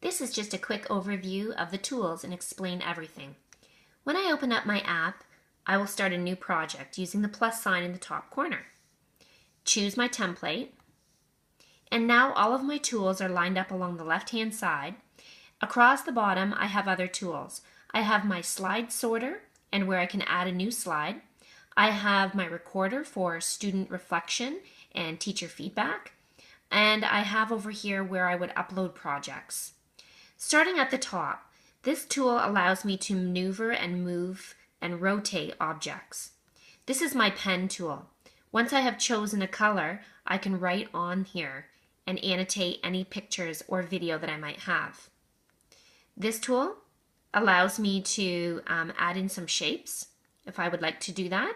This is just a quick overview of the tools and explain everything. When I open up my app, I will start a new project using the plus sign in the top corner. Choose my template, and now all of my tools are lined up along the left-hand side. Across the bottom, I have other tools. I have my slide sorter and where I can add a new slide. I have my recorder for student reflection and teacher feedback. And I have over here where I would upload projects. Starting at the top, this tool allows me to maneuver and move and rotate objects. This is my pen tool. Once I have chosen a color, I can write on here and annotate any pictures or video that I might have. This tool allows me to add in some shapes if I would like to do that.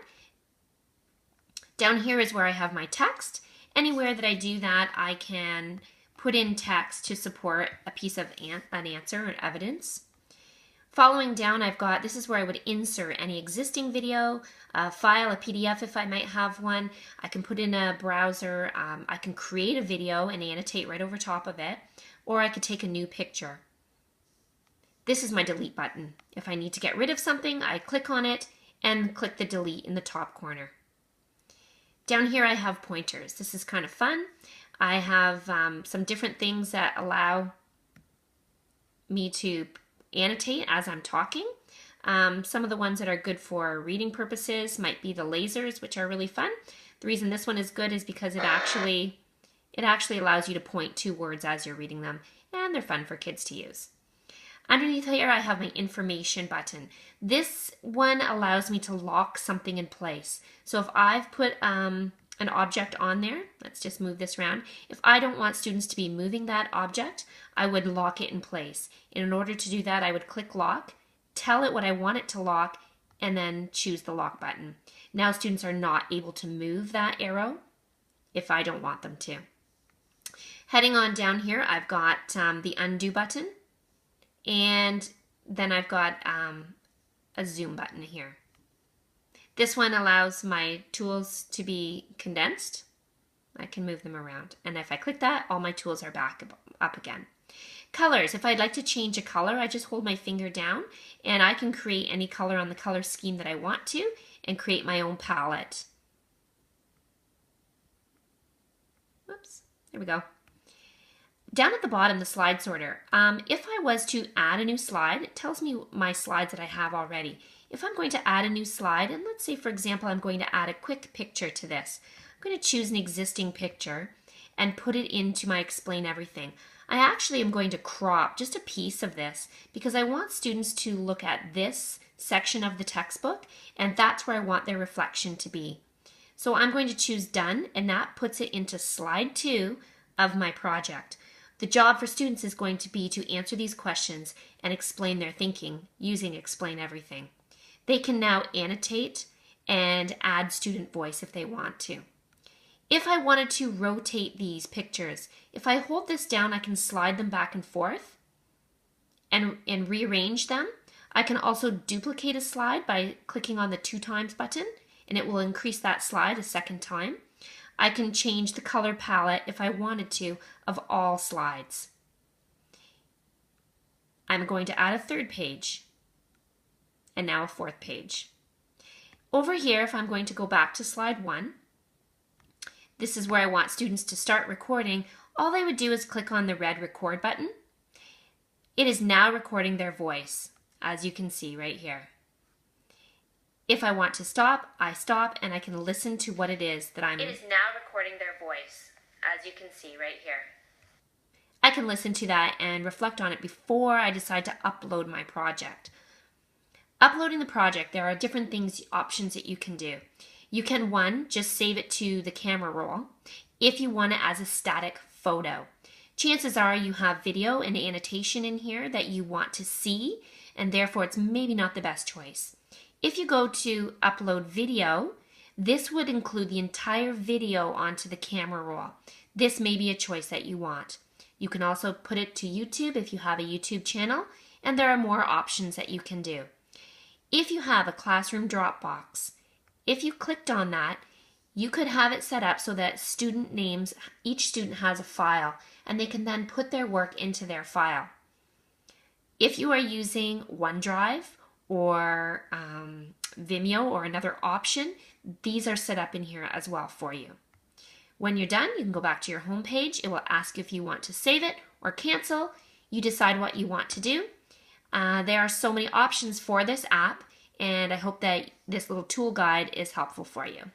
Down here is where I have my text. Anywhere that I do that, I can put in text to support a piece of an answer or evidence. Following down, I've got, this is where I would insert any existing video, a file, a PDF if I might have one. I can put in a browser, I can create a video and annotate right over top of it, or I could take a new picture. This is my delete button. If I need to get rid of something, I click on it and click the delete in the top corner. Down here I have pointers. This is kind of fun. I have some different things that allow me to annotate as I'm talking. Some of the ones that are good for reading purposes might be the lasers, which are really fun. The reason this one is good is because it actually allows you to point to words as you're reading them, and they're fun for kids to use. Underneath here I have my information button. This one allows me to lock something in place. So if I've put an object on there, let's just move this around. If I don't want students to be moving that object, I would lock it in place. And in order to do that, I would click lock, tell it what I want it to lock, and then choose the lock button. Now students are not able to move that arrow if I don't want them to. Heading on down here, I've got the undo button, and then I've got a zoom button here. This one allows my tools to be condensed. I can move them around. And if I click that, all my tools are back up again. Colors. If I'd like to change a color, I just hold my finger down and I can create any color on the color scheme that I want to and create my own palette. Whoops, there we go. Down at the bottom, the slide sorter. If I was to add a new slide, it tells me my slides that I have already. If I'm going to add a new slide, and let's say, for example, I'm going to add a quick picture to this, I'm going to choose an existing picture and put it into my Explain Everything. I actually am going to crop just a piece of this because I want students to look at this section of the textbook, and that's where I want their reflection to be. So I'm going to choose Done, and that puts it into slide 2 of my project. The job for students is going to be to answer these questions and explain their thinking using Explain Everything. They can now annotate and add student voice if they want to. If I wanted to rotate these pictures, if I hold this down, I can slide them back and forth and rearrange them. I can also duplicate a slide by clicking on the 2 times button, and it will increase that slide a second time. I can change the color palette if I wanted to of all slides. I'm going to add a 3rd page. And now a 4th page. Over here, if I'm going to go back to slide 1, this is where I want students to start recording. All they would do is click on the red record button. It is now recording their voice, as you can see right here. If I want to stop, I stop and I can listen to what it is that I'm... It is now recording their voice, as you can see right here. I can listen to that and reflect on it before I decide to upload my project. Uploading the project, there are different options that you can do. You can, 1, just save it to the camera roll if you want it as a static photo. Chances are you have video and annotation in here that you want to see, and therefore it's maybe not the best choice. If you go to upload video, this would include the entire video onto the camera roll. This may be a choice that you want. You can also put it to YouTube if you have a YouTube channel, and there are more options that you can do. If you have a classroom Dropbox, if you clicked on that, you could have it set up so that student names, each student has a file, and they can then put their work into their file. If you are using OneDrive or Vimeo or another option, these are set up in here as well for you. When you're done, you can go back to your home page. It will ask you if you want to save it or cancel. You decide what you want to do. There are so many options for this app, and I hope that this little tool guide is helpful for you.